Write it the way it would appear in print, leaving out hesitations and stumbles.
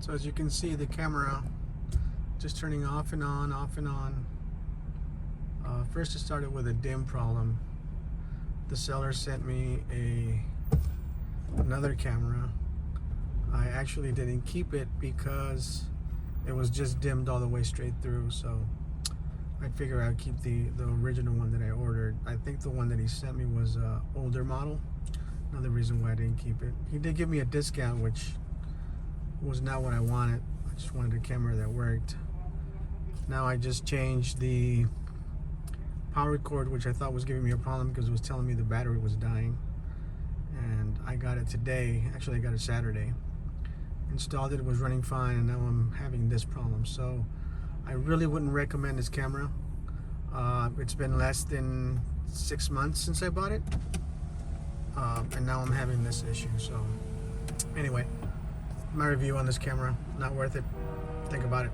So as you can see, the camera just turning off and on, off and on. First it started with a dim problem. The seller sent me another camera. I actually didn't keep it because it was just dimmed all the way straight through, so I figured I'd keep the original one that I ordered. I think the one that he sent me was an older model. Another reason why I didn't keep it. He did give me a discount, which was not what I wanted. I just wanted a camera that worked. Now I just changed the power cord, which I thought was giving me a problem because it was telling me the battery was dying. And I got it today. Actually, I got it Saturday. Installed it, was running fine, and now I'm having this problem. So I really wouldn't recommend this camera. It's been less than 6 months since I bought it, and now I'm having this issue. So anyway, my review on this camera, not worth it. Think about it.